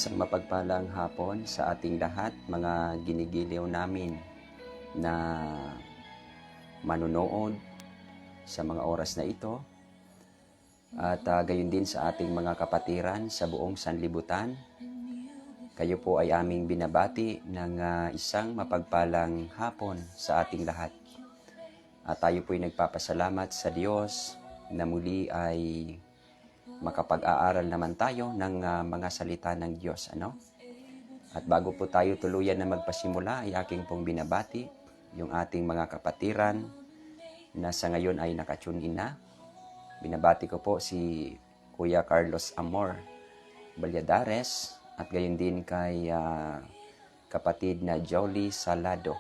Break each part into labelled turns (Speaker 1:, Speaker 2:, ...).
Speaker 1: Isang mapagpalang hapon sa ating lahat, mga ginigiliw namin na manonood sa mga oras na ito at gayon din sa ating mga kapatiran sa buong sanlibutan. Kayo po ay aming binabati ng isang mapagpalang hapon sa ating lahat. At tayo po ay nagpapasalamat sa Diyos na muli ay makapag-aaral naman tayo ng mga salita ng Diyos. At bago po tayo tuluyan na magpasimula, ay aking pong binabati yung ating mga kapatiran na sa ngayon ay nakatune in na. Binabati ko po si Kuya Carlos Amor Valladares at gayon din kay kapatid na Jolie Salado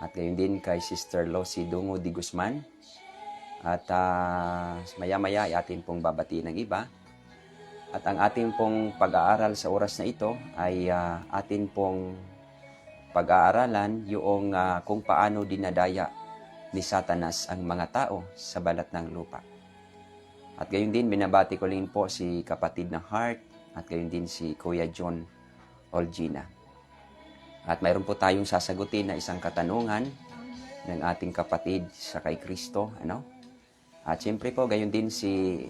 Speaker 1: at gayon din kay Sister Losie Dungo Di Guzman. At maya-maya ay atin pong babati ng iba. At ang ating pong pag-aaral sa oras na ito ay atin pong pag-aaralan yung kung paano dinadaya ni Satanas ang mga tao sa balat ng lupa. At gayon din, binabati ko rin po si kapatid na Heart at gayon din si Kuya John Olgina. At mayroon po tayong sasagutin na isang katanungan ng ating kapatid sa kay Kristo. At siyempre po, gayon din si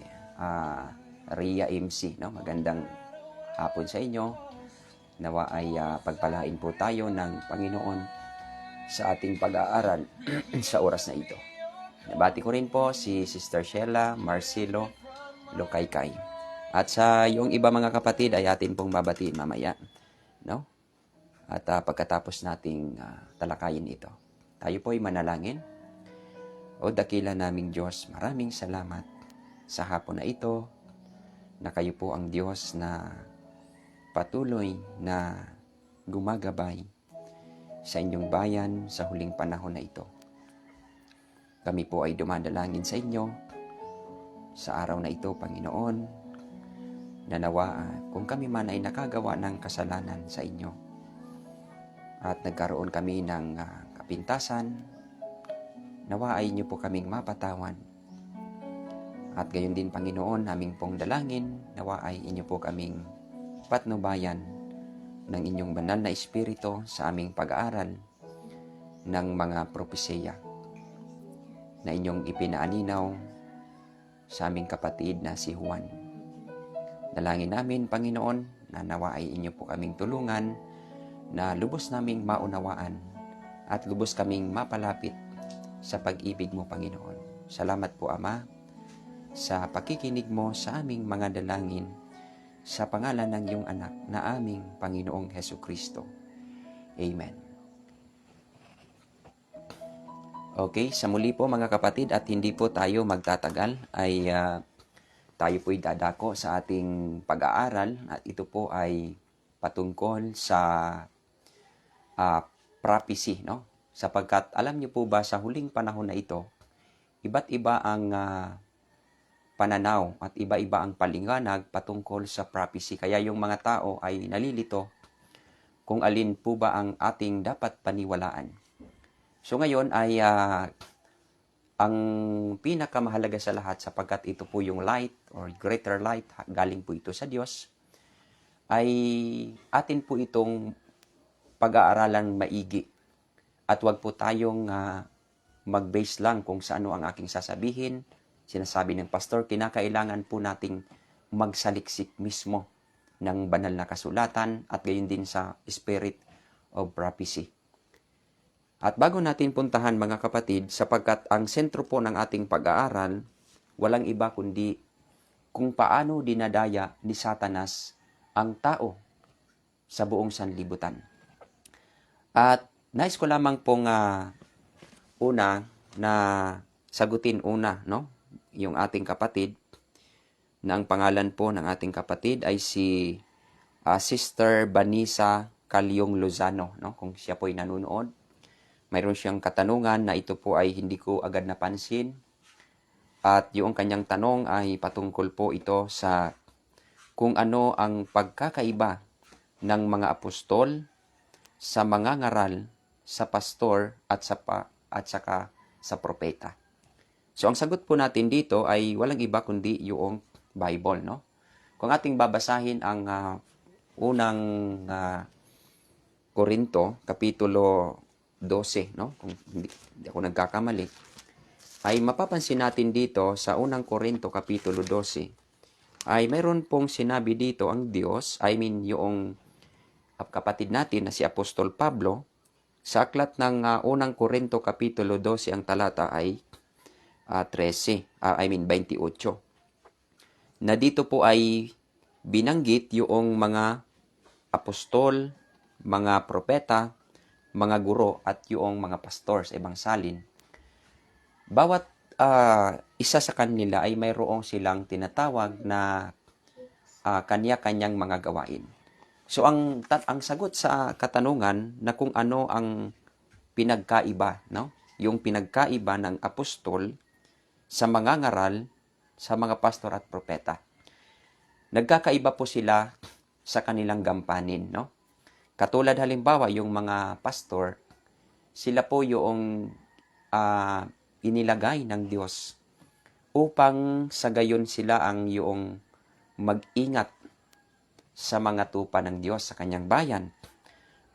Speaker 1: Ria MC. Magandang hapon sa inyo. Nawa ay pagpalain po tayo ng Panginoon sa ating pag-aaral sa oras na ito. Nabati ko rin po si Sister Sheila Marcelo Lokaykay. At sa yung iba mga kapatid ay atin pong babatiin mamaya. At pagkatapos nating talakayin ito, tayo po ay manalangin. O dakila naming Diyos, maraming salamat sa hapon na ito na kayo po ang Diyos na patuloy na gumagabay sa inyong bayan sa huling panahon na ito. Kami po ay dumadalangin sa inyo sa araw na ito, Panginoon, na nawa kung kami man ay nakagawa ng kasalanan sa inyo at nagkaroon kami ng kapintasan, nawa ay inyo po kaming mapatawan. At gayon din, Panginoon, naming pong dalangin, nawa ay inyo po kaming patnubayan ng inyong banal na espiritu sa aming pag-aaral ng mga propesiya na inyong ipinaaninaw sa aming kapatid na si Juan. Dalangin namin, Panginoon, na nawa ay inyo po kaming tulungan na lubos naming maunawaan at lubos kaming mapalapit sa pag-ibig mo, Panginoon. Salamat po, Ama, sa pakikinig mo sa aming mga dalangin sa pangalan ng iyong anak na aming Panginoong Hesukristo. Amen. Okay, sa muli po mga kapatid at hindi po tayo magtatagal ay tayo po'y dadako sa ating pag-aaral at ito po ay patungkol sa prophecy, sapagkat alam niyo po ba sa huling panahon na ito, iba't iba ang pananaw at iba-iba ang paliwanag patungkol sa prophecy. Kaya yung mga tao ay nalilito kung alin po ba ang ating dapat paniwalaan. So ngayon ay ang pinakamahalaga sa lahat, sapagkat ito po yung light or greater light, galing po ito sa Diyos, ay atin po itong pag-aaralan maigi. At wag po tayong mag-base lang kung sa ano ang aking sasabihin. Sinasabi ng pastor, kinakailangan po nating magsaliksik mismo ng banal na kasulatan at gayon din sa spirit of prophecy. At bago natin puntahan mga kapatid, sapagkat ang sentro po ng ating pag-aaral, walang iba kundi kung paano dinadaya ni Satanas ang tao sa buong sanlibutan. At nais ko lamang pong una na sagutin yung ating kapatid na ang pangalan po ng ating kapatid ay si Sister Vanessa Calyong Lozano. Kung siya po ay nanonood, mayroon siyang katanungan na ito po ay hindi ko agad napansin. At yung kanyang tanong ay patungkol po ito sa kung ano ang pagkakaiba ng mga apostol sa mga ngaral, sa pastor at saka sa propeta. So ang sagot po natin dito ay walang iba kundi yung Bible, Kung ating babasahin ang unang Korinto, Kapitulo 12, no? Kung hindi ako nagkakamali, ay mapapansin natin dito sa unang Korinto, Kapitulo 12, ay mayroon pong sinabi dito ang Diyos, yung kapatid natin na si Apostol Pablo, sa aklat ng unang Korinto, Kapitulo 12, ang talata ay 28. Na dito po ay binanggit yung mga apostol, mga propeta, mga guro, at yung mga pastors, ibangsalin. Bawat isa sa kanila ay mayroong silang tinatawag na kanya-kanyang mga gawain. So ang sagot sa katanungan na kung ano ang pinagkaiba, no? Yung pinagkaiba ng apostol sa mga ngaral, sa mga pastor at propeta. Nagkakaiba po sila sa kanilang gampanin, no? Katulad halimbawa, yung mga pastor, sila po yung inilagay ng Diyos upang sa gayon sila ang yung mag-ingat sa mga tupa ng Diyos sa kanyang bayan.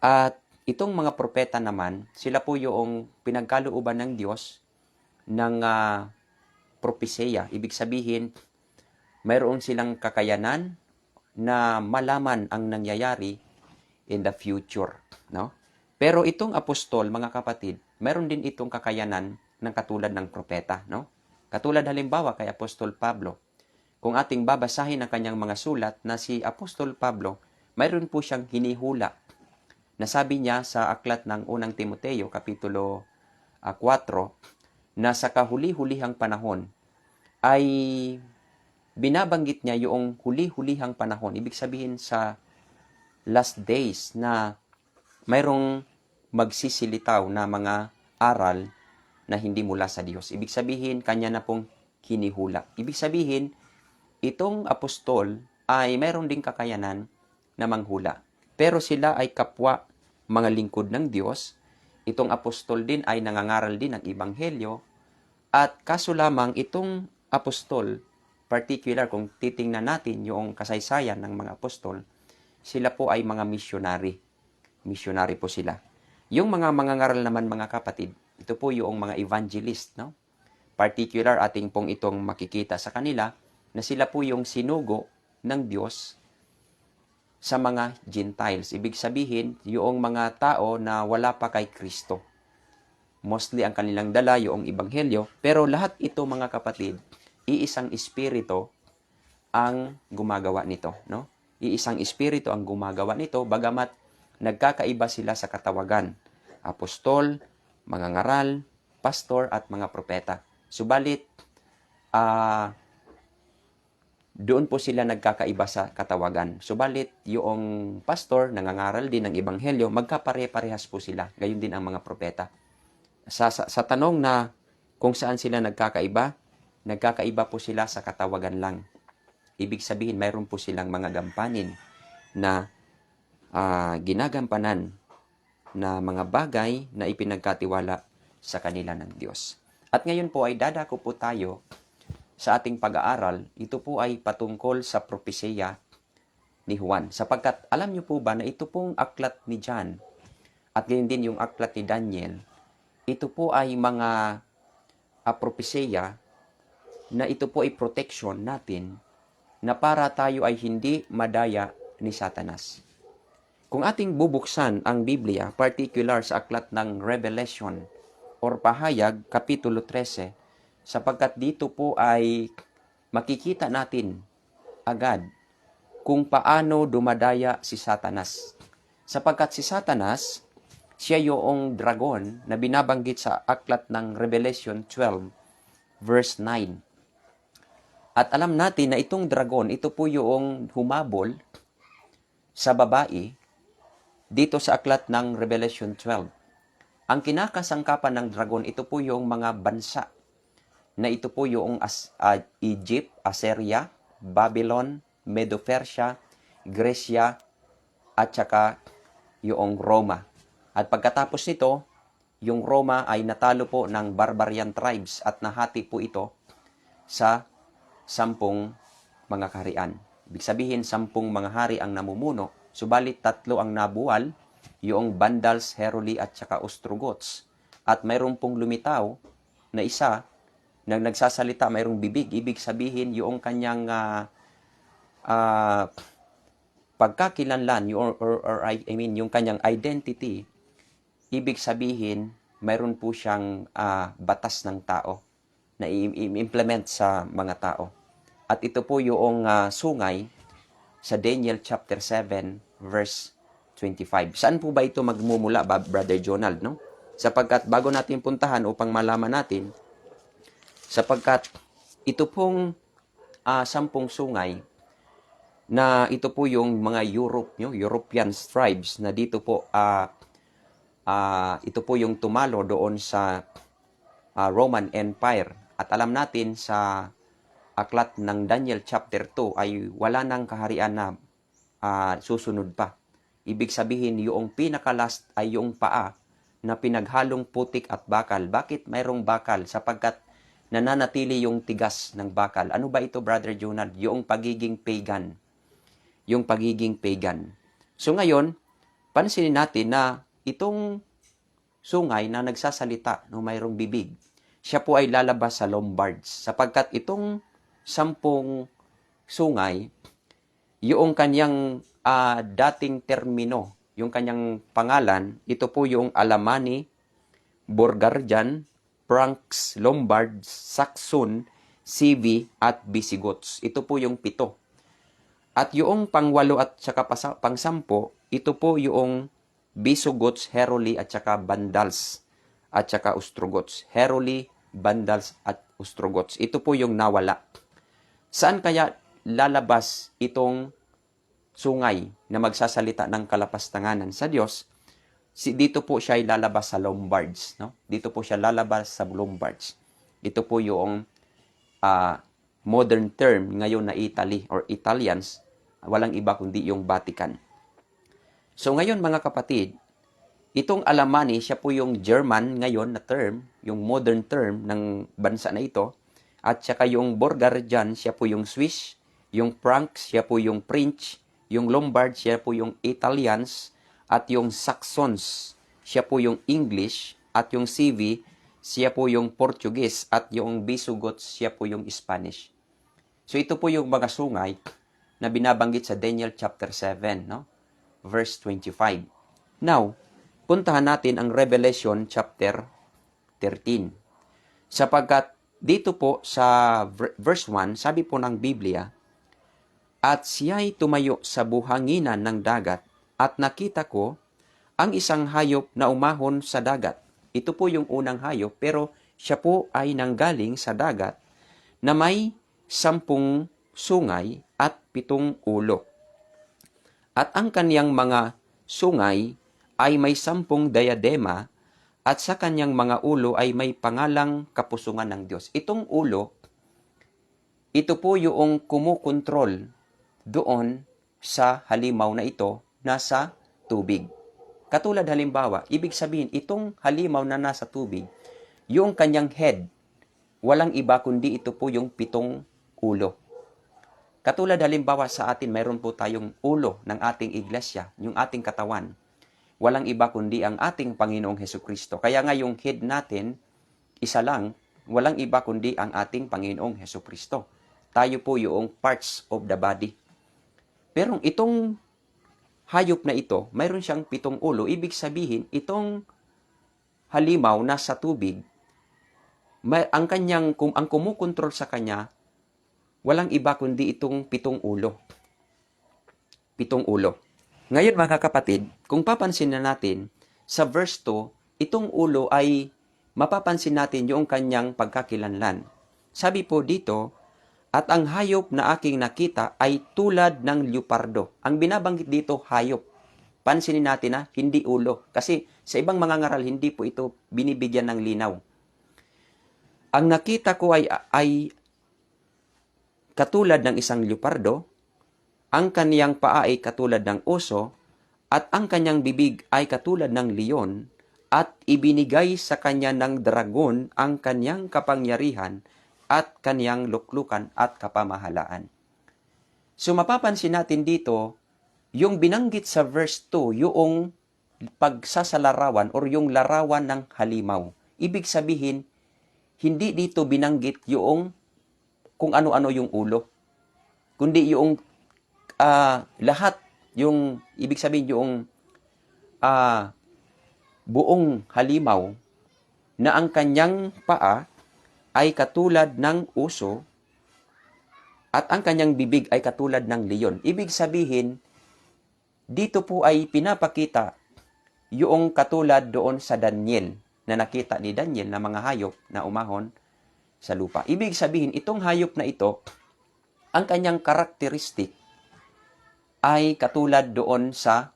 Speaker 1: At itong mga propeta naman, sila po yung pinagkalooban ng Diyos ng propesya. Ibig sabihin, mayroon silang kakayanan na malaman ang nangyayari in the future, no? Pero itong apostol, mga kapatid, mayroon din itong kakayanan ng katulad ng propeta, no? Katulad halimbawa kay Apostol Pablo. Kung ating babasahin ang kanyang mga sulat na si Apostol Pablo, mayroon po siyang hinihula. Nasabi niya sa aklat ng unang Timoteo, Kapitulo 4, na sa kahuli-hulihang panahon ay binabanggit niya yung huli-hulihang panahon. Ibig sabihin sa last days na mayroong magsisilitaw na mga aral na hindi mula sa Diyos. Ibig sabihin, kanya na pong hinihula. Ibig sabihin, itong apostol ay mayroon ding kakayanan na manghula. Pero sila ay kapwa mga lingkod ng Diyos. Itong apostol din ay nangangaral din ng Ebanghelyo. At kaso lamang itong apostol, particular kung titingnan natin yung kasaysayan ng mga apostol, sila po ay mga missionary. Missionary po sila. Yung mga mangangaral naman, mga kapatid, ito po yung mga evangelist, no? Particular ating pong itong makikita sa kanila na sila po yung sinugo ng Diyos sa mga Gentiles. Ibig sabihin, yung mga tao na wala pa kay Kristo. Mostly ang kanilang dala yung Ebanghelyo, pero lahat ito, mga kapatid, iisang espiritu ang gumagawa nito, no? Iisang espiritu ang gumagawa nito, bagamat nagkakaiba sila sa katawagan. Apostol, mga ngaral, pastor, at mga propeta. Subalit, doon po sila nagkakaiba sa katawagan. Subalit, yung pastor, nangangaral din ng Ebanghelyo, magkapare-parehas po sila. Gayon din ang mga propeta. Sa tanong na kung saan sila nagkakaiba po sila sa katawagan lang. Ibig sabihin, mayroon po silang mga gampanin na ginagampanan na mga bagay na ipinagkatiwala sa kanila ng Diyos. At ngayon po ay dadako po tayo sa ating pag-aaral. Ito po ay patungkol sa propesya ni Juan. Sapagkat alam niyo po ba na ito pong aklat ni John at ngayon din yung aklat ni Daniel, ito po ay mga propesya na ito po ay protection natin na para tayo ay hindi madaya ni Satanas. Kung ating bubuksan ang Biblia, particular sa aklat ng Revelation or Pahayag, Kapitulo 13, sapagkat dito po ay makikita natin agad kung paano dumadaya si Satanas. Sapagkat si Satanas, siya yung dragon na binabanggit sa aklat ng Revelation 12, verse 9. At alam natin na itong dragon, ito po yung humabol sa babae dito sa aklat ng Revelation 12. Ang kinakasangkapan ng dragon, ito po yung mga bansa na ito po yung Egypt, Assyria, Babylon, Medo-Persia, Grecia, at saka yung Roma. At pagkatapos nito, yung Roma ay natalo po ng barbarian tribes at nahati po ito sa 10 mga kaharian. Ibig sabihin, 10 mga hari ang namumuno Subalit tatlo ang nabuwal, yung Vandals, Heruli at saka Ostrogoths. At mayroon pong lumitaw na isa na nagsasalita, mayroong bibig. Ibig sabihin yung kanyang pagkakilanlan yung kanyang identity, ibig sabihin mayroon po siyang batas ng tao na i-implement sa mga tao. At ito po yung sungay sa Daniel chapter 7 verse 25. Saan po ba ito magmumula, Brother Jonald, no? Sapagkat bago natin puntahan upang malaman natin, sapagkat ito pong 10 sungay na ito po yung mga European tribes na dito po ito po yung tumalo doon sa Roman Empire. At alam natin sa aklat ng Daniel chapter 2 ay wala nang kaharian na susunod pa. Ibig sabihin yung pinaka-last ay yung paa na pinaghalong putik at bakal. Bakit mayroong bakal? Sapagkat nananatili yung tigas ng bakal. Ano ba ito, Brother Jonald? Yung pagiging pagan. Yung pagiging pagan. So ngayon, pansinin natin na itong sungay na nagsasalita no mayroong bibig, siya po ay lalabas sa Lombards. Sapagkat itong 10 sungay, yung kanyang dating termino, yung kanyang pangalan, ito po yung Alamani, Burgundian, Franks, Lombards, Saxon, Sivi, at Visigoths. Ito po yung 7. At yung pang-8 at saka pang-10, ito po yung Visigoths, Heruli, at saka Vandals, at saka Ostrogoths. Heruli, Vandals, at Ostrogoths. Ito po yung nawala. Saan kaya lalabas itong sungay na magsasalita ng kalapastanganan sa Diyos? Dito po siya ay lalabas sa Lombards. No? Dito po siya lalabas sa Lombards. Ito po yung modern term ngayon na Italy or Italians. Walang iba kundi yung Vatican. So ngayon mga kapatid, itong Alamani, siya po yung German ngayon na term, yung modern term ng bansa na ito. At saka yung Burgundian, siya po yung Swiss. Yung Franks, siya po yung French. Yung Lombard, siya po yung Italians. At yung Saxons, siya po yung English. At yung Civi, siya po yung Portuguese. At yung Visigoths, siya po yung Spanish. So ito po yung mga sungay na binabanggit sa Daniel chapter 7, no? Verse 25. Now, puntahan natin ang Revelation chapter 13. Sapagkat dito po sa verse 1, sabi po ng Biblia, at siya'y tumayo sa buhanginan ng dagat at nakita ko ang isang hayop na umahon sa dagat. Ito po yung unang hayop, pero siya po ay nanggaling sa dagat na may 10 sungay at 7 ulo. At ang kaniyang mga sungay ay may 10 diadema at sa kanyang mga ulo ay may pangalang kapusungan ng Diyos. Itong ulo, ito po yung kumukontrol doon sa halimaw na ito nasa tubig. Katulad halimbawa, ibig sabihin, itong halimaw na nasa tubig, yung kanyang head, walang iba kundi ito po yung 7 ulo. Katulad halimbawa sa atin, mayroon po tayong ulo ng ating iglesia, yung ating katawan. Walang iba kundi ang ating Panginoong Hesukristo. Kaya nga yung head natin, isa lang, walang iba kundi ang ating Panginoong Hesukristo. Tayo po yung parts of the body. Pero itong hayop na ito, mayroon siyang 7 ulo. Ibig sabihin, itong halimaw na sa tubig, ang kumukontrol sa kanya, walang iba kundi itong 7 ulo. 7 ulo. Ngayon mga kapatid, kung papansin na natin, sa verse 2, itong ulo ay mapapansin natin yung kanyang pagkakilanlan. Sabi po dito, at ang hayop na aking nakita ay tulad ng leopardo. Ang binabanggit dito, hayop. Pansinin natin na, hindi ulo. Kasi sa ibang mga ngaral, hindi po ito binibigyan ng linaw. Ang nakita ko ay katulad ng isang leopardo, ang kaniyang paa ay katulad ng oso, at ang kanyang bibig ay katulad ng leon, at ibinigay sa kanya ng dragon ang kanyang kapangyarihan at kaniyang luklukan at kapamahalaan. So mapapansin natin dito yung binanggit sa verse 2, yung pagsasalarawan or yung larawan ng halimaw. Ibig sabihin, hindi dito binanggit yung kung ano-ano yung ulo, kundi yung lahat, yung ibig sabihin yung buong halimaw na ang kanyang paa ay katulad ng uso at ang kanyang bibig ay katulad ng leon. Ibig sabihin, dito po ay pinapakita yung katulad doon sa Daniel na nakita ni Daniel na mga hayop na umahon sa lupa. Ibig sabihin, itong hayop na ito, ang kanyang karakteristik ay katulad doon sa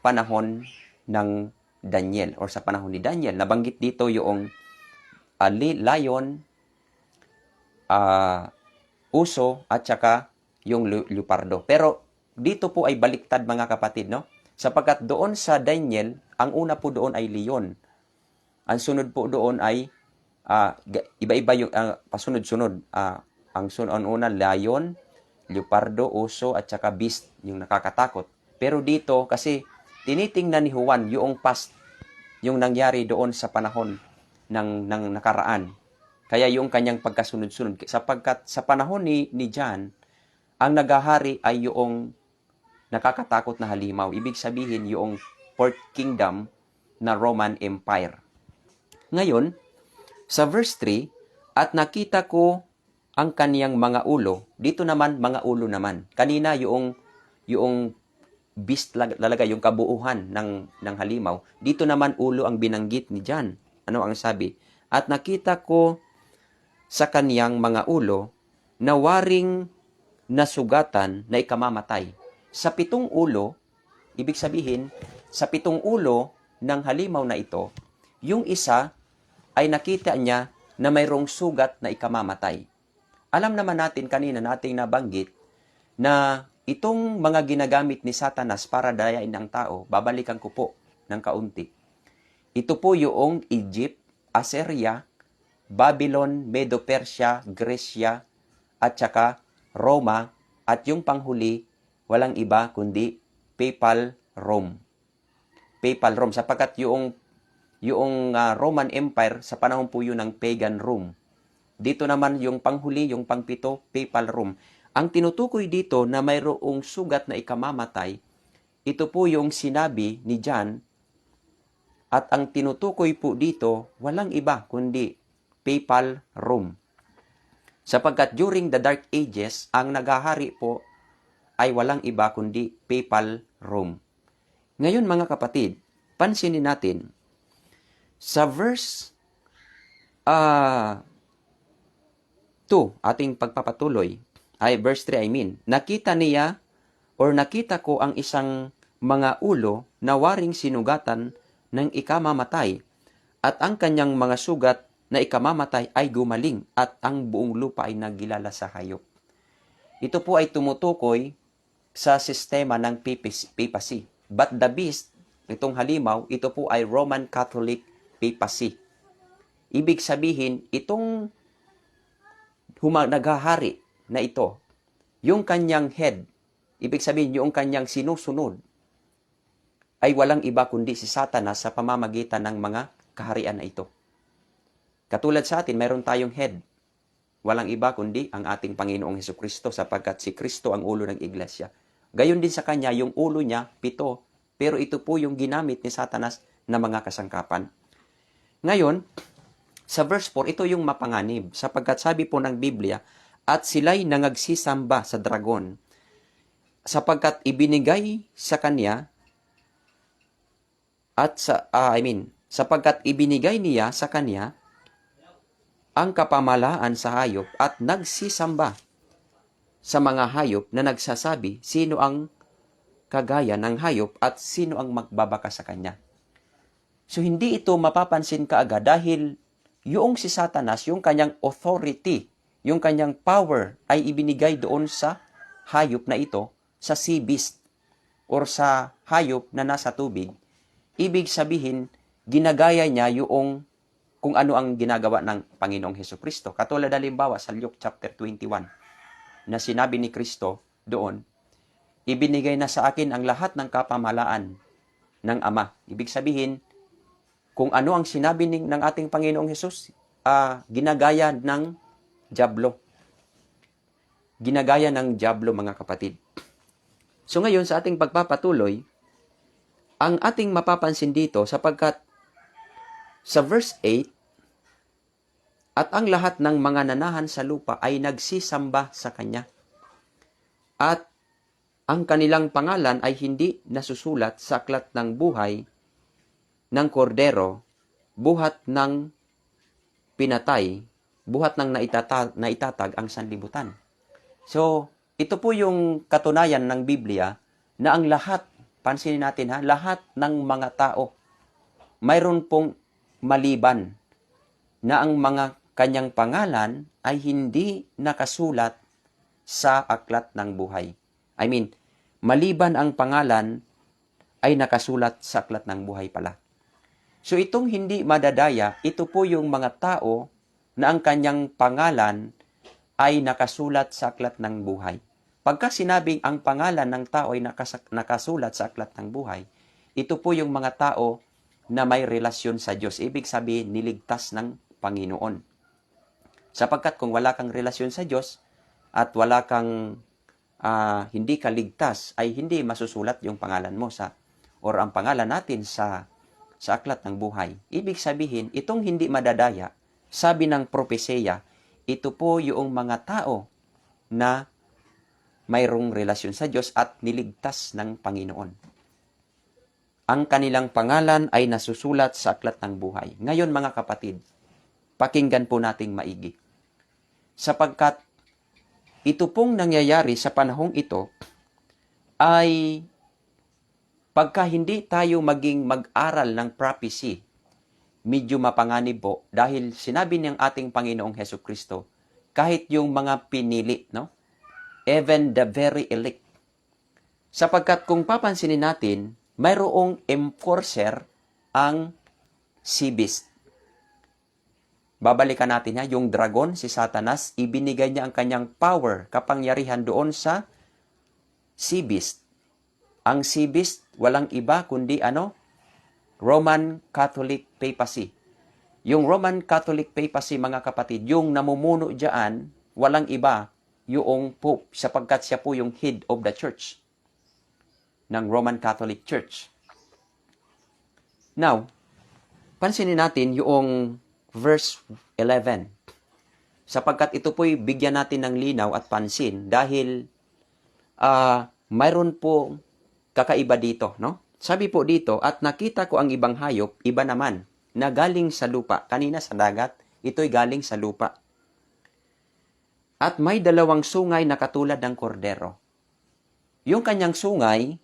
Speaker 1: panahon ng Daniel or sa panahon ni Daniel. Nabanggit dito yung lion, uso at saka yung leopardo. Pero dito po ay baliktad mga kapatid, no? Sapagkat doon sa Daniel, ang una po doon ay leon. Ang sunod po doon ay iba-iba yung pasunod-sunod. Ang una lion, leopardo, uso at saka beast, yung nakakatakot. Pero dito kasi tinitingnan ni Juan yung past, yung nangyari doon sa panahon ng nakaraan. Kaya yung kanyang pagkasunod-sunod. Sapagkat sa panahon ni John, ang nagahari ay yung nakakatakot na halimaw. Ibig sabihin yung Fourth Kingdom na Roman Empire. Ngayon, sa verse 3, at nakita ko ang kaniyang mga ulo. Dito naman, mga ulo naman. Kanina yung beast talaga, yung kabuuhan ng halimaw. Dito naman ulo ang binanggit ni John. Ano ang sabi? At nakita ko sa kaniyang mga ulo na waring nasugatan na ikamamatay. Sa 7 ulo, ibig sabihin, sa 7 ulo ng halimaw na ito, yung isa ay nakita niya na mayroong sugat na ikamamatay. Alam naman natin kanina nating nabanggit na itong mga ginagamit ni Satanas para dayain ang tao, babalikan ko po ng kaunti. Ito po yung Egypt, Assyria, Babylon, Medo-Persia, Gresya, at saka Roma, at yung panghuli, walang iba kundi Papal Rome. Papal Rome, sapagkat yung Roman Empire, sa panahon po yun ng Pagan Rome. Dito naman yung panghuli, yung pangpito, Papal Rome. Ang tinutukoy dito na mayroong sugat na ikamamatay, ito po yung sinabi ni John, at ang tinutukoy po dito, walang iba kundi Papal Rome. Sapagkat during the Dark Ages, ang naghahari po ay walang iba kundi Papal Rome. Ngayon mga kapatid, pansinin natin, sa verse 2, ating pagpapatuloy, verse 3 nakita ko ang isang mga ulo na waring sinugatan ng ikamamatay, at ang kanyang mga sugat na ikamamatay ay gumaling, at ang buong lupa ay nagilala sa hayop. Ito po ay tumutukoy sa sistema ng papacy. But the beast, itong halimaw, ito po ay Roman Catholic papacy. Ibig sabihin, itong naghahari na ito, yung kanyang head, ibig sabihin yung kanyang sinusunod, ay walang iba kundi si Satanas sa pamamagitan ng mga kaharian na ito. Katulad sa atin, mayroon tayong head. Walang iba kundi ang ating Panginoong Hesukristo, sapagkat si Kristo ang ulo ng iglesia. Gayon din sa kanya, yung ulo niya, 7, pero ito po yung ginamit ni Satanas na mga kasangkapan. Ngayon, sa verse 4, ito yung mapanganib, sapagkat sabi po ng Biblia, at sila'y nangagsisamba sa dragon, sapagkat ibinigay sa kanya, sapagkat ibinigay niya sa kanya ang kapamalaan sa hayop, at nagsisamba sa mga hayop na nagsasabi sino ang kagaya ng hayop at sino ang magbabaka sa kanya. So hindi ito mapapansin kaagad dahil yung si Satanas, yung kanyang authority, yung kanyang power ay ibinigay doon sa hayop na ito, sa sea beast or sa hayop na nasa tubig. Ibig sabihin, ginagaya niya yung kung ano ang ginagawa ng Panginoong Hesukristo. Katulad halimbawa sa Luke chapter 21, na sinabi ni Kristo doon, ibinigay na sa akin ang lahat ng kapamahalaan ng Ama. Ibig sabihin, kung ano ang sinabi ng ating Panginoong Hesus, ginagaya ng dyablo. Ginagaya ng dyablo, mga kapatid. So ngayon, sa ating pagpapatuloy, ang ating mapapansin dito sapagkat sa verse 8, at ang lahat ng mga nanahan sa lupa ay nagsisamba sa Kanya. At ang kanilang pangalan ay hindi nasusulat sa aklat ng buhay ng kordero, buhat ng pinatay, buhat ng naitatag ang sanlibutan. So, ito po yung katunayan ng Biblia na ang lahat, pansinin natin lahat ng mga tao, mayroon pong maliban na ang mga kanyang pangalan ay hindi nakasulat sa aklat ng buhay. I mean, maliban ang pangalan ay nakasulat sa aklat ng buhay pala. So itong hindi madadaya, ito po yung mga tao na ang kanyang pangalan ay nakasulat sa aklat ng buhay. Pagka sinabing ang pangalan ng tao ay nakasulat sa aklat ng buhay, ito po yung mga tao na may relasyon sa Diyos. Ibig sabihin, niligtas ng Panginoon. Sapagkat kung wala kang relasyon sa Diyos at wala kang hindi ka ligtas, ay hindi masusulat yung pangalan mo or ang pangalan natin sa aklat ng buhay. Ibig sabihin, itong hindi madadaya, sabi ng propesya, ito po yung mga tao na mayroong relasyon sa Diyos at niligtas ng Panginoon. Ang kanilang pangalan ay nasusulat sa aklat ng buhay. Ngayon mga kapatid, pakinggan po nating maigi. Sapagkat ito pong nangyayari sa panahong ito ay pagka hindi tayo maging mag-aral ng prophecy, medyo mapanganib po dahil sinabi ng ating Panginoong Hesukristo, kahit yung mga pinili, no? Even the very elect. Sapagkat kung papansinin natin, mayroong enforcer ang sea beast. Babalikan natin yung dragon, si Satanas, ibinigay niya ang kanyang power, kapangyarihan doon sa sea beast. Ang sea beast, walang iba kundi Roman Catholic Papacy. Yung Roman Catholic Papacy, mga kapatid, yung namumuno diyan, walang iba, yung Pope, sapagkat siya po yung head of the church ng Roman Catholic Church. Now, pansinin natin yung verse 11. Sapagkat ito po'y bigyan natin ng linaw at pansin dahil mayroon po kakaiba dito, no? Sabi po dito, at nakita ko ang ibang hayop, iba naman, na galing sa lupa. Kanina sa dagat, ito'y galing sa lupa. At may dalawang sungay na katulad ng kordero. Yung kanyang sungay,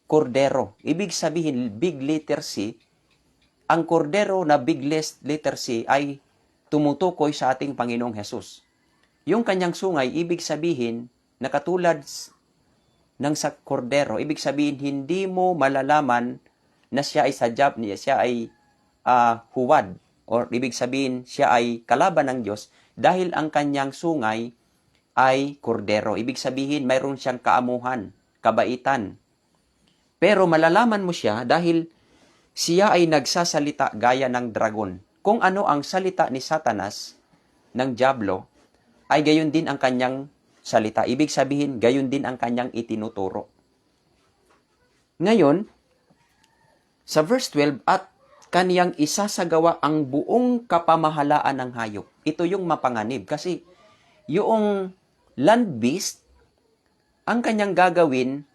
Speaker 1: kordero. Ibig sabihin, big letter C. Ang kordero na big letter C ay tumutukoy sa ating Panginoong Hesus. Yung kanyang sungay, ibig sabihin, na katulad ng sa kordero, ibig sabihin, hindi mo malalaman na siya ay sadyap niya, siya ay huwad. Or ibig sabihin, siya ay kalaban ng Diyos dahil ang kanyang sungay ay kordero. Ibig sabihin, mayroon siyang kaamuhan, kabaitan. Pero malalaman mo siya dahil siya ay nagsasalita gaya ng dragon. Kung ano ang salita ni Satanas, ng dyablo, ay gayon din ang kanyang salita. Ibig sabihin, gayon din ang kanyang itinuturo. Ngayon, sa verse 12, at kaniyang isasagawa ang buong kapamahalaan ng hayop. Ito yung mapanganib. Kasi yung land beast, ang kanyang gagawin,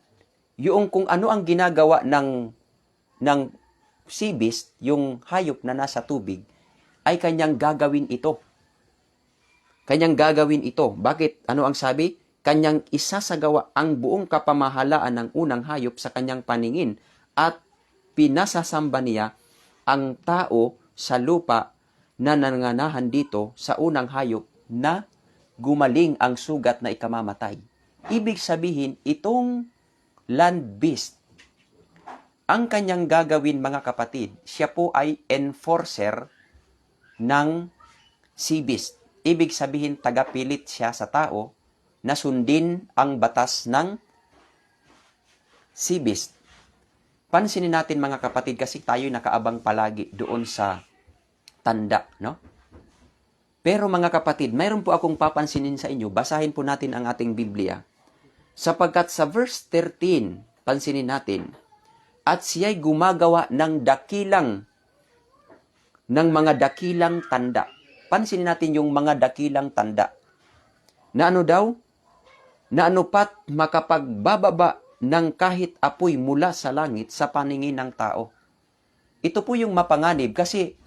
Speaker 1: yung kung ano ang ginagawa ng sea beast, yung hayop na nasa tubig, ay kanyang gagawin ito. Kanyang gagawin ito. Bakit? Ano ang sabi? Kanyang isasagawa ang buong kapamahalaan ng unang hayop sa kanyang paningin at pinasasamba niya ang tao sa lupa na nanganahan dito sa unang hayop na gumaling ang sugat na ikamamatay. Ibig sabihin, itong land beast, ang kanyang gagawin, mga kapatid, siya po ay enforcer ng sea beast. Ibig sabihin, tagapilit siya sa tao na sundin ang batas ng sea beast. Pansinin natin mga kapatid kasi tayo nakaabang palagi doon sa tanda, no? Pero mga kapatid, mayroon po akong papansinin sa inyo. Basahin po natin ang ating Biblia. Sapagkat sa verse 13, pansinin natin, at siya'y gumagawa ng mga dakilang tanda. Pansinin natin yung mga dakilang tanda. Na ano daw? Na anupat makapagbababa ng kahit apoy mula sa langit sa paningin ng tao. Ito po yung mapanganib kasi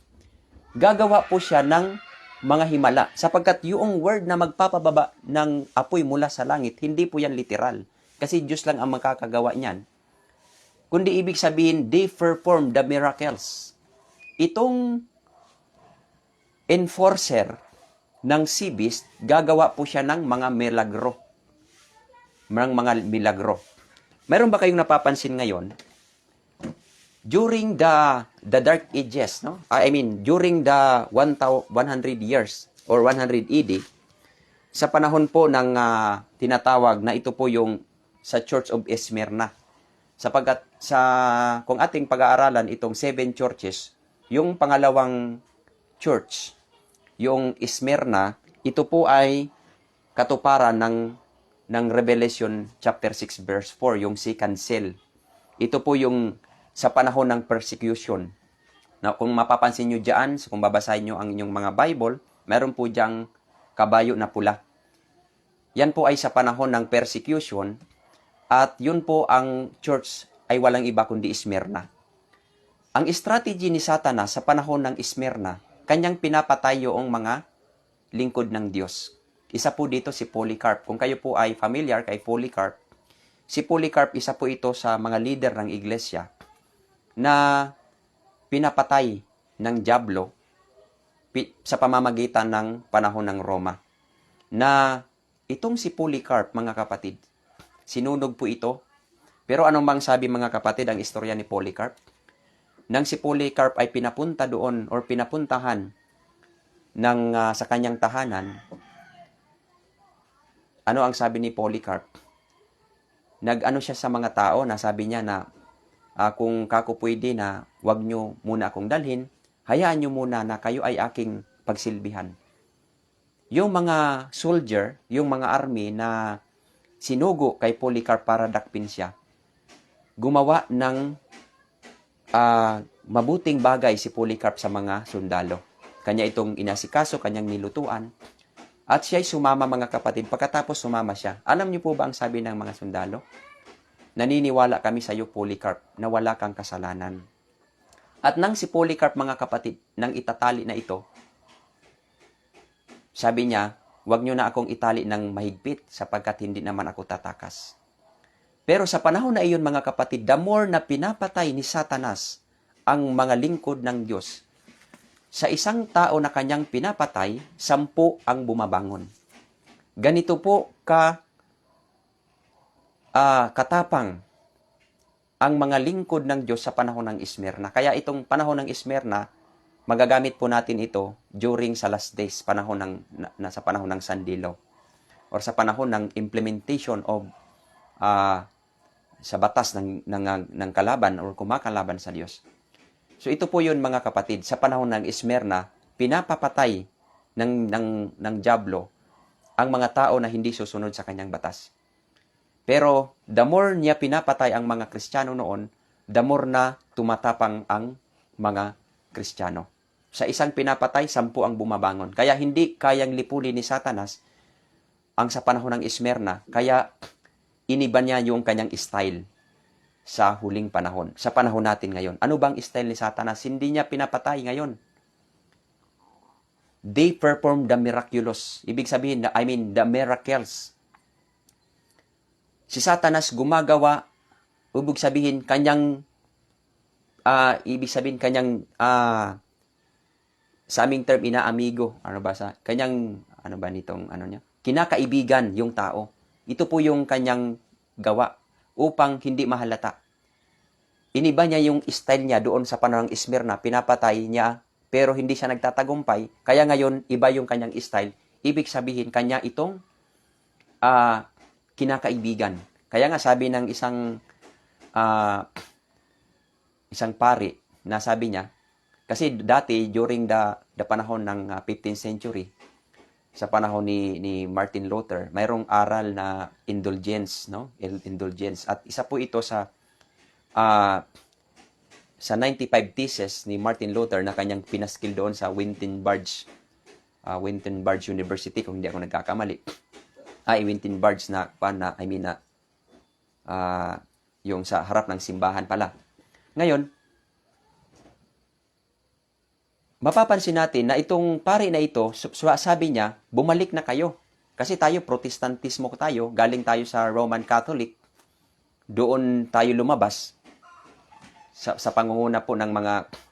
Speaker 1: gagawa po siya ng mga himala. Sapagkat yung word na magpapababa ng apoy mula sa langit, hindi po yan literal. Kasi Diyos lang ang makakagawa niyan. Kundi ibig sabihin, they perform the miracles. Itong enforcer ng sea beast, gagawa po siya ng mga milagro. Mga milagro. Meron ba kayong napapansin ngayon? During the Dark Ages, no? During the 100 years or 100 AD, sa panahon po ng tinatawag na ito po yung sa Church of Smyrna. Sapagkat kung ating pag-aaralan itong 7 churches, yung pangalawang church, yung Smyrna, ito po ay katuparan ng Revelation chapter 6 verse 4, yung second seal. Ito po yung sa panahon ng persecution. Na kung mapapansin nyo dyan, kung babasahin nyo ang inyong mga Bible, meron po dyang kabayo na pula. Yan po ay sa panahon ng persecution at yun po ang church ay walang iba kundi Smyrna. Ang strategy ni Satanas sa panahon ng Smyrna, kanyang pinapatay yung mga lingkod ng Diyos. Isa po dito si Polycarp. Kung kayo po ay familiar kay Polycarp, si Polycarp isa po ito sa mga leader ng iglesia na pinapatay ng dyablo sa pamamagitan ng panahon ng Roma. Na itong si Polycarp, mga kapatid, sinunog po ito. Pero anong bang sabi mga kapatid ang istorya ni Polycarp? Nang si Polycarp ay pinapunta doon or pinapuntahan sa kanyang tahanan, ano ang sabi ni Polycarp? Nag-ano siya sa mga tao na sabi niya na kung kako pwede na wag nyo muna akong dalhin, hayaan nyo muna na kayo ay aking pagsilbihan. Yung mga soldier, yung mga army na sinugo kay Polycarp para dakpin siya, gumawa ng mabuting bagay si Polycarp sa mga sundalo. Kanya itong inasikaso, kanyang nilutuan, at siya'y sumama mga kapatid. Pagkatapos sumama siya, alam niyo po ba ang sabi ng mga sundalo? Naniniwala kami sa iyo, Polycarp, na wala kang kasalanan. At nang si Polycarp, mga kapatid, nang itatali na ito, sabi niya, wag niyo na akong itali ng mahigpit sapagkat hindi naman ako tatakas. Pero sa panahon na iyon, mga kapatid, the more na pinapatay ni Satanas ang mga lingkod ng Diyos, sa isang tao na kanyang pinapatay, 10 ang bumabangon. Ganito po katapang ang mga lingkod ng Diyos sa panahon ng Smyrna. Kaya itong panahon ng Smyrna, magagamit po natin ito during sa last days, sa panahon ng Sandilaw, or sa panahon ng implementation of sa batas ng kalaban or kumakalaban sa Diyos. So ito po yun mga kapatid, sa panahon ng Smyrna, pinapapatay ng dyablo ang mga tao na hindi susunod sa kanyang batas. Pero the more niya pinapatay ang mga Kristiyano noon, the more na tumatapang ang mga Kristiyano. Sa isang pinapatay, 10 ang bumabangon. Kaya hindi kayang lipunin ni Satanas ang sa panahon ng Smyrna. Kaya iniba niya yung kanyang style sa huling panahon. Sa panahon natin ngayon. Ano bang style ni Satanas? Hindi niya pinapatay ngayon. They perform the miraculous. Ibig sabihin, the miracles. Si Satanas gumagawa, ibig sabihin kanyang sa aming term inaamigo, kinakaibigan yung tao. Ito po yung kanyang gawa upang hindi mahalata. Iniba niya yung style niya doon sa panahon ng Smyrna, pinapatay niya pero hindi siya nagtatagumpay. Kaya ngayon iba yung kanyang style. Ibig sabihin kanya itong kinakaibigan. Kaya nga sabi ng isang ah, isang pari na sabi niya, kasi dati during the panahon ng 15th century, sa panahon ni Martin Luther, mayroong aral na indulgence, no? Indulgence. At isa po ito ah, sa 95 theses ni Martin Luther na kanyang pinaskil doon sa Wittenberg University, kung hindi ako nagkakamali. Wittenberg yung sa harap ng simbahan pala. Ngayon, mapapansin natin na itong pari na ito, sabi niya, bumalik na kayo. Kasi tayo, protestantismo tayo, galing tayo sa Roman Catholic, doon tayo lumabas sa pangunguna po ng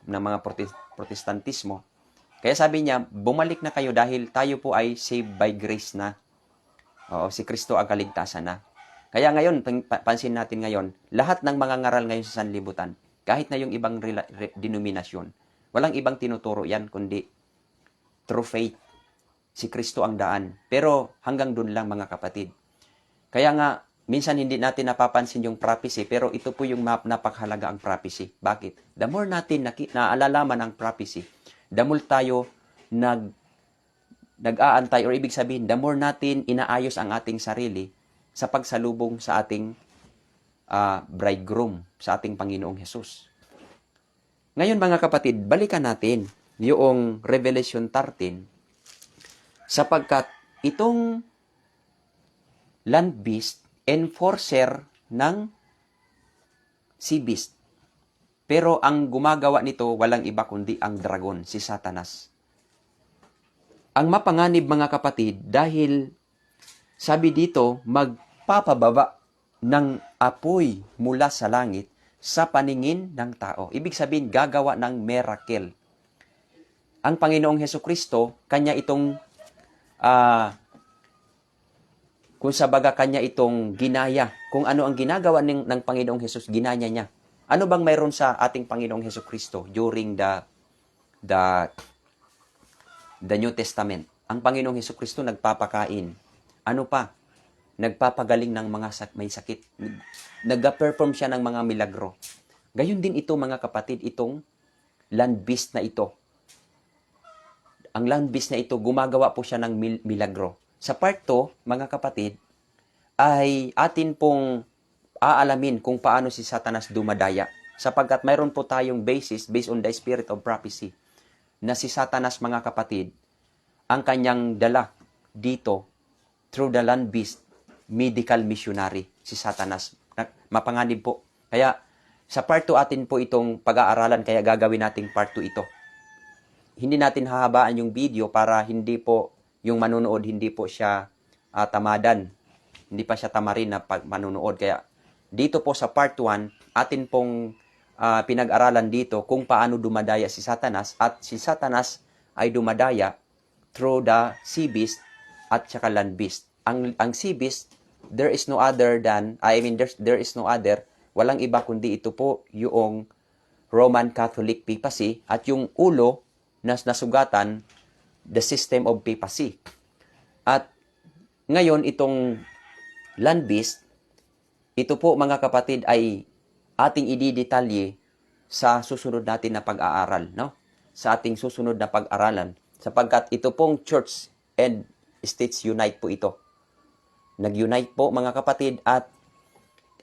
Speaker 1: mga protestantismo. Kaya sabi niya, bumalik na kayo dahil tayo po ay saved by grace na. Oo, si Kristo ang kaligtasan na. Kaya ngayon, pansin natin ngayon, lahat ng mga ngaral ngayon sa sanlibutan, kahit na yung ibang denominasyon, walang ibang tinuturo yan, kundi through faith. Si Kristo ang daan. Pero hanggang dun lang, mga kapatid. Kaya nga, minsan hindi natin napapansin yung prophecy, pero ito po yung napakahalaga ang prophecy. Bakit? The more natin naalalaman ang prophecy, the more tayo nag-aantay, or ibig sabihin, the more natin inaayos ang ating sarili sa pagsalubong sa ating bridegroom, sa ating Panginoong Hesus. Ngayon mga kapatid, balikan natin yung Revelation 13, sapagkat itong land beast, enforcer ng sea beast. Pero ang gumagawa nito, walang iba kundi ang dragon, si Satanas. Ang mapanganib mga kapatid, dahil sabi dito, magpapababa ng apoy mula sa langit sa paningin ng tao. Ibig sabihin, gagawa ng miracle. Ang Panginoong Hesukristo, kanya itong, kung sabaga kanya itong ginaya. Kung ano ang ginagawa ng Panginoong Hesus, ginanya niya. Ano bang mayroon sa ating Panginoong Hesukristo during the New Testament? Ang Panginoong Hesukristo nagpapakain. Ano pa? Nagpapagaling ng mga may sakit. Nag-perform siya ng mga milagro. Gayon din ito mga kapatid, itong land beast na ito. Ang land beast na ito, gumagawa po siya ng milagro. Sa part 2, mga kapatid, ay atin pong aalamin kung paano si Satanas dumadaya. Sapagkat mayroon po tayong basis based on the spirit of prophecy na si Satanas, mga kapatid, ang kanyang dala dito through the land beast, medical missionary, si Satanas. Mapanganib po. Kaya sa part 2 atin po itong pag-aaralan, kaya gagawin nating part 2 ito. Hindi natin hahabaan yung video para hindi po yung manunood, hindi po siya tamadan. Hindi pa siya tamarin na manunood. Kaya dito po sa part 1, atin pong pinag-aralan dito kung paano dumadaya si Satanas, at si Satanas ay dumadaya through the sea beast at saka land beast. Ang sea beast, there is no other, walang iba kundi ito po yung Roman Catholic papacy, at yung ulo na nasugatan, the system of papacy. At ngayon itong land beast, ito po mga kapatid ay ating ididetalye sa susunod natin na pag-aaral, no? Sa ating susunod na pag-aralan, sapagkat ito pong Church and States Unite po ito. Nag-unite po mga kapatid, at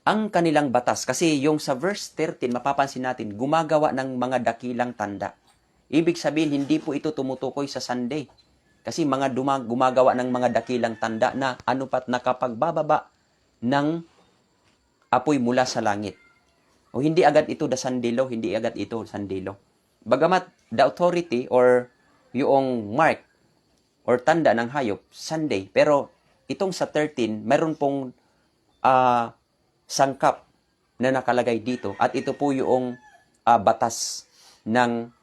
Speaker 1: ang kanilang batas, kasi yung sa verse 13 mapapansin natin, gumagawa ng mga dakilang tanda. Ibig sabihin, hindi po ito tumutukoy sa Sunday. Kasi gumagawa ng mga dakilang tanda na anupat nakapagbababa ng apoy mula sa langit. O hindi agad ito sandilo, hindi agad ito sandilo. Bagamat the authority or yung mark or tanda ng hayop, Sunday, pero itong sa 13, mayroon pong sangkap na nakalagay dito, at ito po yung batas ng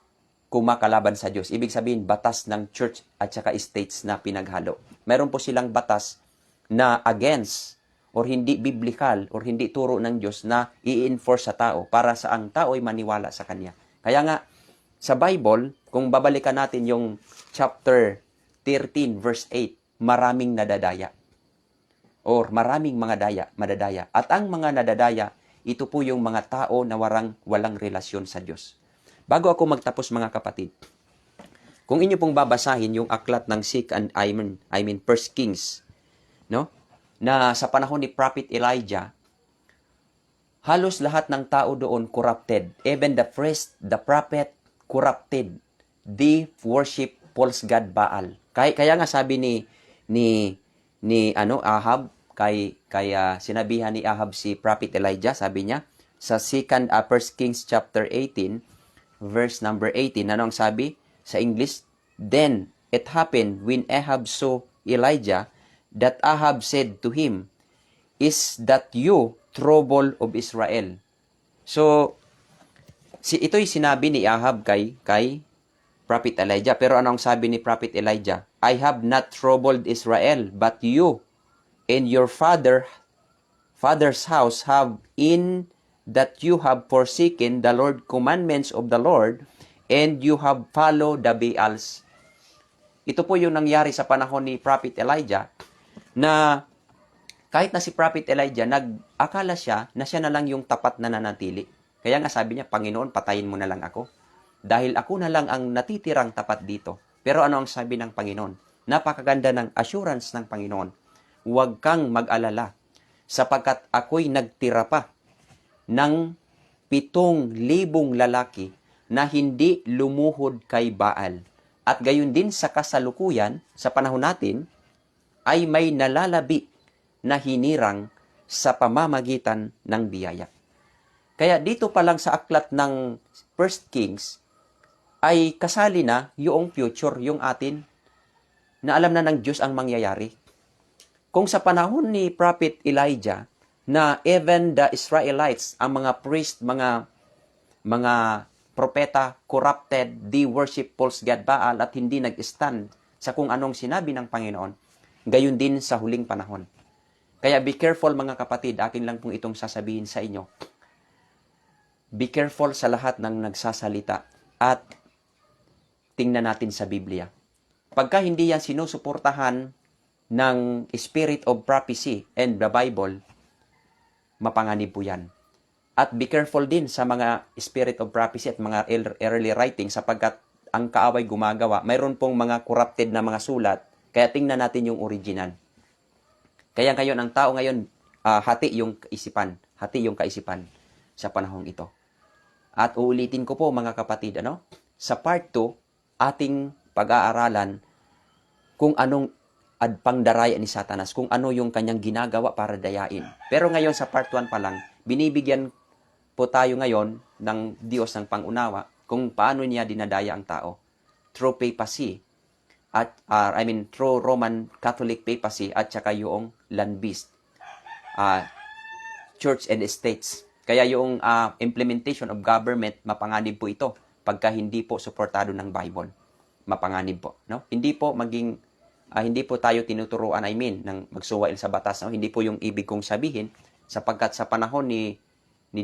Speaker 1: kumakalaban sa Diyos. Ibig sabihin, batas ng church at saka states na pinaghalo. Meron po silang batas na against or hindi biblical or hindi turo ng Diyos na i-enforce sa tao para sa ang tao ay maniwala sa Kanya. Kaya nga, sa Bible, kung babalikan natin yung chapter 13 verse 8, maraming nadadaya. Or maraming mga madadaya. At ang mga nadadaya, ito po yung mga tao na walang relasyon sa Diyos. Bago ako magtapos mga kapatid, kung inyo pong babasahin yung aklat ng First Kings, no? Na sa panahon ni Prophet Elijah, halos lahat ng tao doon corrupted. Even the priest, the prophet, corrupted. They worship false god Baal. Kaya nga sabi ni Ahab, sinabihan ni Ahab si Prophet Elijah, sabi niya sa First Kings chapter 18 verse number 18, ano ang sabi sa English? Then it happened when Ahab saw Elijah that Ahab said to him, "Is that you, trouble of Israel?" So ito'y sinabi ni Ahab kay Prophet Elijah. Pero ano ang sabi ni Prophet Elijah? I have not troubled Israel, but you and your father's house have in that you have forsaken the Lord commandments of the Lord, and you have followed the Baals. Ito po yung nangyari sa panahon ni Prophet Elijah, na kahit na si Prophet Elijah, nag-akala siya na siya na lang yung tapat na nanatili. Kaya nga sabi niya, Panginoon, patayin mo na lang ako. Dahil ako na lang ang natitirang tapat dito. Pero ano ang sabi ng Panginoon? Napakaganda ng assurance ng Panginoon. Huwag kang mag-alala, sapagkat ako'y nagtira pa ng 7,000 lalaki na hindi lumuhod kay Baal. At gayon din sa kasalukuyan, sa panahon natin, ay may nalalabi na hinirang sa pamamagitan ng biyaya. Kaya dito pa lang sa aklat ng First Kings, ay kasali na yung future, yung atin, na alam na ng Diyos ang mangyayari. Kung sa panahon ni Prophet Elijah, na even the Israelites, ang mga priest, mga propeta, corrupted, they worship false god Baal at hindi nag-stand sa kung anong sinabi ng Panginoon, gayon din sa huling panahon. Kaya be careful mga kapatid, akin lang pong itong sasabihin sa inyo. Be careful sa lahat ng nagsasalita at tingnan natin sa Biblia. Pagka hindi yan sinusuportahan ng spirit of prophecy and the Bible, mapanganib po yan. At be careful din sa mga spirit of prophecy at mga early writing sapagkat ang kaaway gumagawa. Mayroon pong mga corrupted na mga sulat, kaya tingnan natin yung original. Kaya ngayon, ang tao ngayon, hati yung kaisipan sa panahong ito. At uulitin ko po mga kapatid, sa part 2, ating pag-aaralan kung anong pangdaraya ni Satanas, kung ano yung kanyang ginagawa para dayain. Pero ngayon sa part 1 pa lang, binibigyan po tayo ngayon ng Diyos ng pangunawa kung paano niya dinadaya ang tao through papacy at through Roman Catholic papacy at saka yung land beast, church and states. Kaya yung implementation of government, mapanganib po ito pagka hindi po suportado ng Bible. Mapanganib po, no? Hindi po tayo tinuturuan, ng magsuwail sa batas, no? Hindi po yung ibig kong sabihin, sapagkat sa panahon ni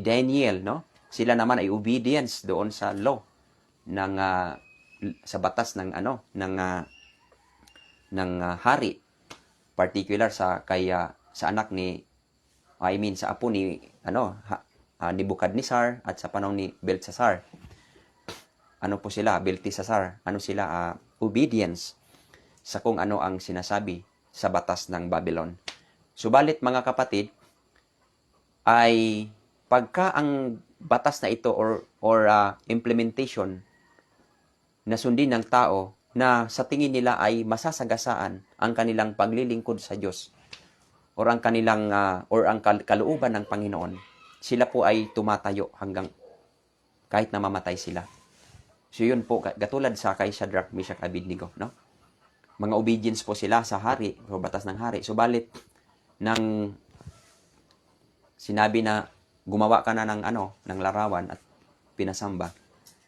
Speaker 1: Daniel, no? Sila naman ay obedience doon sa law ng sa batas ng hari, particular sa anak sa apo ni Nebuchadnezzar at sa panahon ni Belshazzar. Belteshazzar, obedience sa kung ano ang sinasabi sa batas ng Babylon. Subalit mga kapatid, ay pagka ang batas na ito or implementation na sundin ng tao na sa tingin nila ay masasagasaan ang kanilang paglilingkod sa Diyos or ang kanilang ang kalooban ng Panginoon, sila po ay tumatayo hanggang kahit na mamatay sila. So yun po, katulad sa kay Shadrach, Meshach, Abednego, no? Mga obedience po sila sa hari, o batas ng hari. Subalit, nang sinabi na gumawa ka na ng larawan at pinasamba,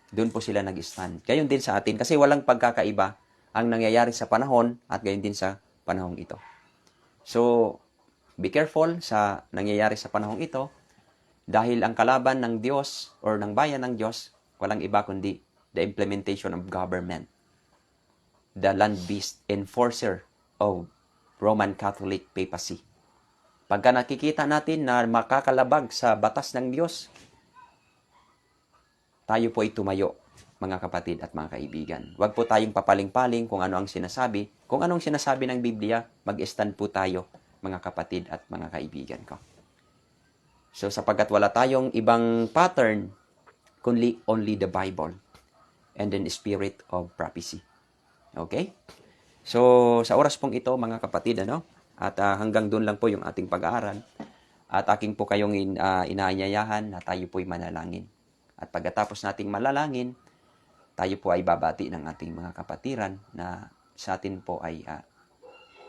Speaker 1: doon po sila nag-stand. Gayon din sa atin, kasi walang pagkakaiba ang nangyayari sa panahon at gayon din sa panahong ito. So, be careful sa nangyayari sa panahong ito dahil ang kalaban ng Diyos or ng bayan ng Diyos, walang iba kundi the implementation of government, the land beast enforcer of Roman Catholic papacy. Pagka nakikita natin na makakalabag sa batas ng Diyos, tayo po ay tumayo, mga kapatid at mga kaibigan. Huwag po tayong papaling-paling kung ano ang sinasabi. Kung anong sinasabi ng Biblia, mag-stand po tayo, mga kapatid at mga kaibigan ko. So sapagkat wala tayong ibang pattern, kundi only the Bible and then spirit of prophecy. Okay? So sa oras pong ito, mga kapatid, at hanggang doon lang po yung ating pag-aaral. At aking po kayong inaanyayahan na tayo po'y manalangin. At pagkatapos nating malalangin, tayo po ay babati ng ating mga kapatiran na sa atin po ay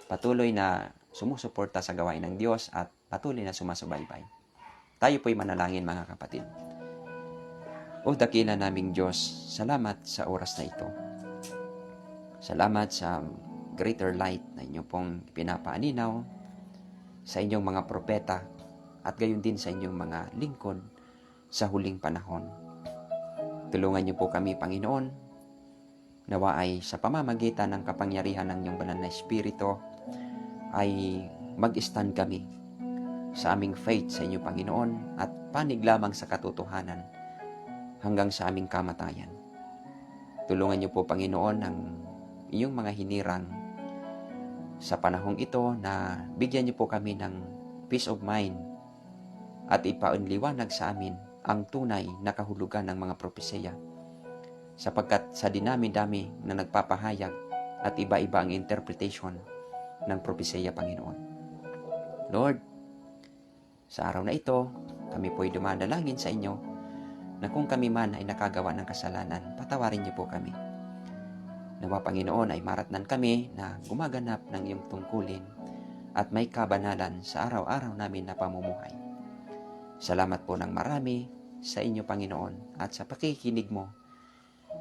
Speaker 1: patuloy na sumusuporta sa gawain ng Diyos at patuloy na sumasubaybay. Tayo po'y manalangin, mga kapatid. O dakila naming Diyos, salamat sa oras na ito. Salamat sa greater light na inyo pong pinapaaninaw sa inyong mga propeta at gayon din sa inyong mga lingkod sa huling panahon. Tulungan niyo po kami, Panginoon, nawa ay sa pamamagitan ng kapangyarihan ng iyong banal na Espiritu ay mag-stand kami sa aming faith sa inyo, Panginoon, at panig lamang sa katotohanan hanggang sa aming kamatayan. Tulungan niyo po, Panginoon, ang iyong mga hinirang sa panahong ito na bigyan niyo po kami ng peace of mind at ipaunliwanag sa amin ang tunay na kahulugan ng mga propesya, sapagkat sa dinami-dami na nagpapahayag at iba-iba ang interpretation ng propesya, Panginoon. Lord, sa araw na ito, kami po'y dumadalangin sa inyo na kung kami man ay nakagawa ng kasalanan, patawarin niyo po kami. Nawa, Panginoon, ay maratnan kami na gumaganap ng iyong tungkulin at may kabanalan sa araw-araw namin na pamumuhay. Salamat po ng marami sa inyo, Panginoon, at sa pakikinig mo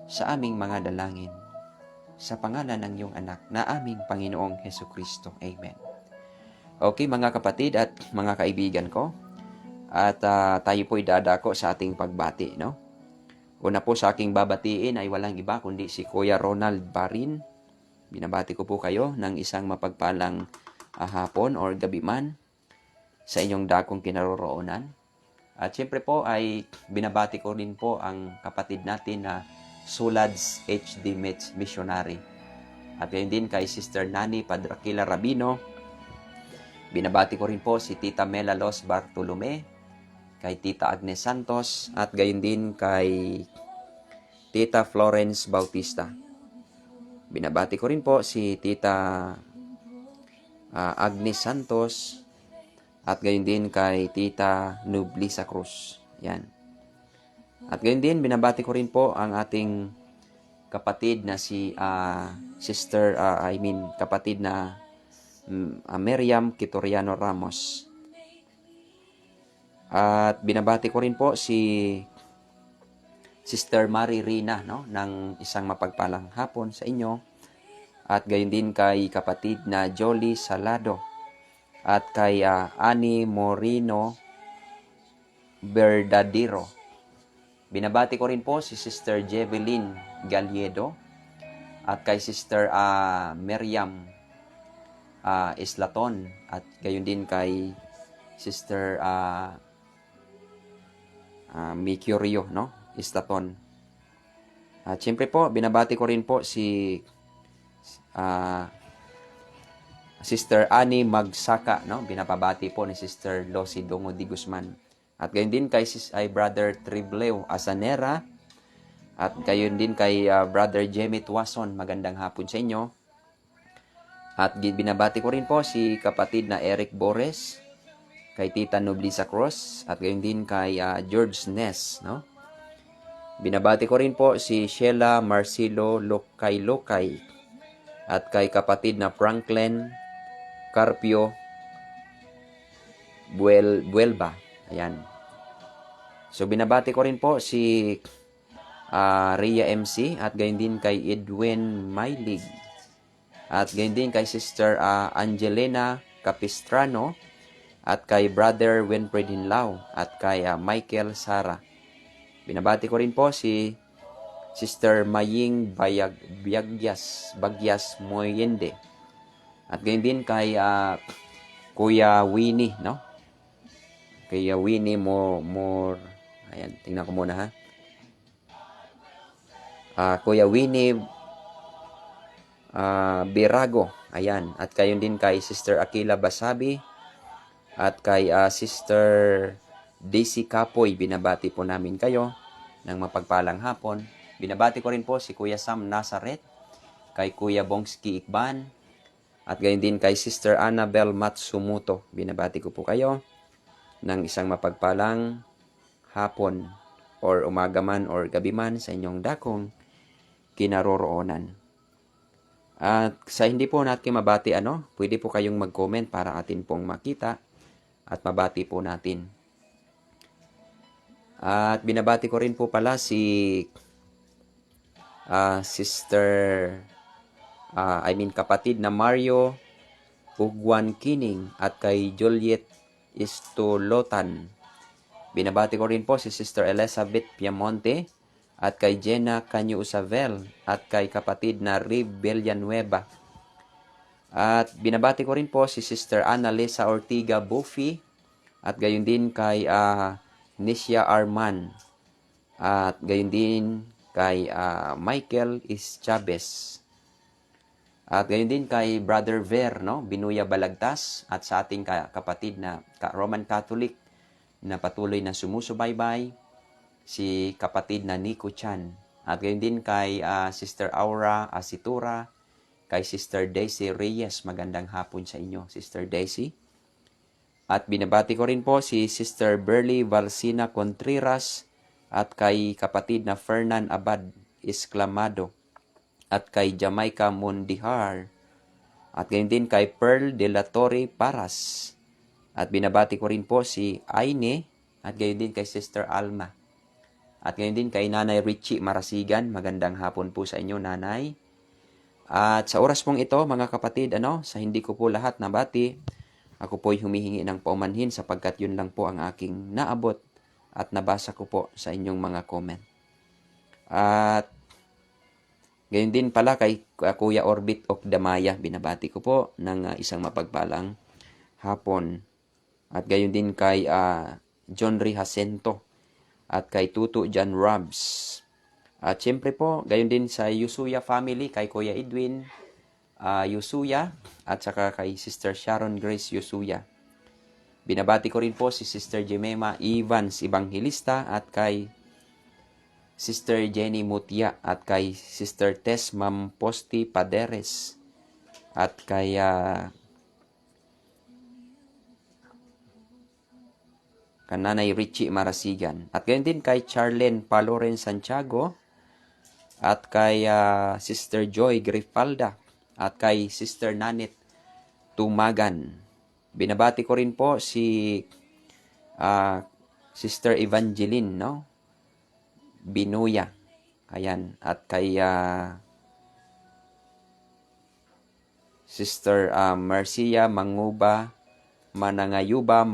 Speaker 1: sa aming mga dalangin. Sa pangalan ng iyong anak na aming Panginoong Hesukristo. Amen. Okay, mga kapatid at mga kaibigan ko, at tayo po'y dadako sa ating pagbati, no? Una po sa aking babatiin ay walang iba kundi si Kuya Ronald Barin. Binabati ko po kayo ng isang mapagpalang hapon or gabi man sa inyong dakong kinaroroonan. At siyempre po ay binabati ko rin po ang kapatid natin na Sulads HD Missionary. At ngayon din kay Sister Nani Padrakila Rabino. Binabati ko rin po si Tita Mela Los Bartolome, kay Tita Agnes Santos, at gayon din kay Tita Florence Bautista. Binabati ko rin po si Tita Agnes Santos, at gayon din kay Tita Nublisa Cruz. Yan. At gayon din, binabati ko rin po ang ating kapatid na si kapatid na Miriam Kitoriano Ramos. At binabati ko rin po si Sister Mary Rina, no, ng isang mapagpalang hapon sa inyo. At gayon din kay kapatid na Jolie Salado. At kay Annie Morino Verdadero. Binabati ko rin po si Sister Jevelyn Galiedo. At kay Sister Miriam Islaton. At gayon din kay Sister Mercurio, no? Islaton. At siyempre po, binabati ko rin po si Sister Annie Magsaka, no? Binabati po ni Sister Losi Dongo Di Guzman. At gayon din kay Brother Tribleo Asanera. At gayon din kay Brother Jemmy Tuason. Magandang hapon sa inyo. At binabati ko rin po si kapatid na Eric Bores, kay Tita Noblisa Cruz, at gayon din kay George Ness, no? Binabati ko rin po si Sheila Marcelo Lokay, at kay kapatid na Franklin Carpio Buelba. Ayan. So binabati ko rin po si Rhea MC, at gayon din kay Edwin Mailig, at gayon din kay Sister Angelina Capistrano, at kay Brother Winfred Hinlao, at kay Michael Sara. Binabati ko rin po si Sister Maying Bagyas Moyende. At gayon din kay Kuya Winnie, no? Kuya Winnie more. Ayan, tingnan ko muna ha. Kuya Winnie Birago. Ayan. At kayon din kay Sister Aquila Basabi. At kay Sister Daisy Kapoy. Binabati po namin kayo ng mapagpalang hapon. Binabati ko rin po si Kuya Sam Nazaret. Kay Kuya Bongski Ikban. At gayon din kay Sister Annabel Matsumuto. Binabati ko po kayo ng isang mapagpalang hapon or umaga man or gabi man sa inyong dakong kinaroroonan. At sa hindi po natin mabati, pwede po kayong mag-comment para atin pong makita at mabati po natin. At binabati ko rin po pala si kapatid na Mario Ugwan Kining at kay Juliet Istolotan. Binabati ko rin po si Sister Elizabeth Piamonte at kay Jenna Canyo Usabel at kay kapatid na Rib Villanueva. At binabati ko rin po si Sister Annalisa Ortiga Buffy at gayon din kay Nisha Arman at gayon din kay Michael Chavez. At gayon din kay Brother Ver, Binuya Balagtas at sa ating kapatid na Roman Catholic na patuloy na sumusubaybay, si kapatid na Nico Chan. At gayon din kay Sister Aura Asitura, kay Sister Daisy Reyes. Magandang hapon sa inyo, Sister Daisy. At binabati ko rin po si Sister Berly Valsina Contreras at kay kapatid na Fernan Abad Esclamado at kay Jamaica Mundihar at gayon din kay Pearl de la Torre Paras. At binabati ko rin po si Aine at gayon din kay Sister Alma. At gayon din kay Nanay Richie Marasigan. Magandang hapon po sa inyo, Nanay. At sa oras pong ito, mga kapatid, sa hindi ko po lahat nabati, ako po'y humihingi ng paumanhin sapagkat yun lang po ang aking naabot at nabasa ko po sa inyong mga comment. At gayon din pala kay Kuya Orbit Okdamaya. Binabati ko po ng isang mapagpalang hapon. At gayon din kay John Ri Jacinto at kay Tutu John Robs. At siyempre po, gayon din sa Yusuya family, kay Kuya Edwin Yusuya at saka kay Sister Sharon Grace Yusuya. Binabati ko rin po si Sister Jemima Evans Evangelista at kay Sister Jenny Mutia at kay Sister Tess Mamposti Paderes at kay Nanay Richie Marasigan. At gayon din kay Charlene Paloren Santiago at kay Sister Joy Grifalda at kay Sister Nanit Tumagan. Binabati ko rin po si Sister Evangeline, Binuya. Ayan. At kay Sister Marcia Manguba Manangayuba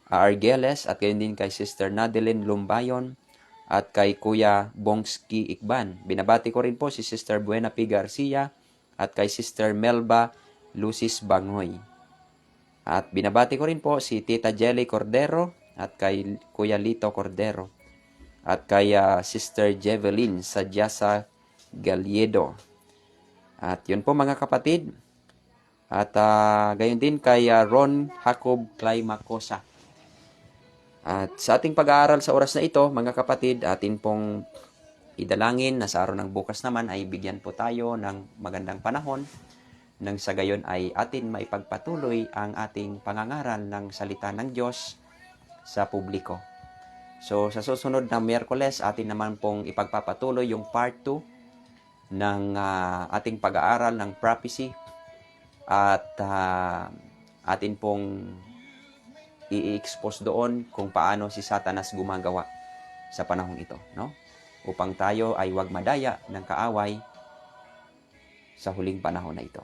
Speaker 1: Argeles at gayon din kay Sister Nadeline Lumbayon at kay Kuya Bongski Ikban. Binabati ko rin po si Sister Buena P. Garcia at kay Sister Melba Lucis Bangoy. At binabati ko rin po si Tita Jelly Cordero at kay Kuya Lito Cordero at kay Sister Jeveline Sadyasa Galiedo. At yun po mga kapatid. At gayon din kay Ron Jacob Claymacosa. At sa ating pag-aaral sa oras na ito, mga kapatid, atin pong idalangin na sa araw ng bukas naman ay bigyan po tayo ng magandang panahon nang sa gayon ay atin maipagpatuloy ang ating pangangaral ng salita ng Diyos sa publiko. So sa susunod na Miyerkules, atin naman pong ipagpapatuloy yung part 2 ng ating pag-aaral ng prophecy at atin pong i-expose doon kung paano si Satanas gumagawa sa panahong ito, upang tayo ay wag madaya ng kaaway sa huling panahon na ito.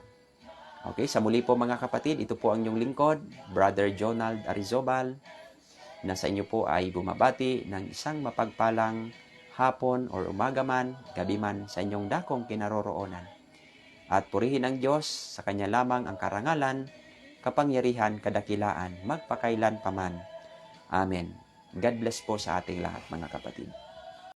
Speaker 1: Okay, sa muli po mga kapatid, ito po ang inyong lingkod, Brother Jonald Arizobal, na sa inyo po ay bumabati ng isang mapagpalang hapon or umaga man, gabi man sa inyong dakong kinaroroonan. At purihin ang Diyos, sa Kanya lamang ang karangalan, kapangyarihan, kadakilaan, magpakailan paman. Amen. God bless po sa ating lahat mga kapatid.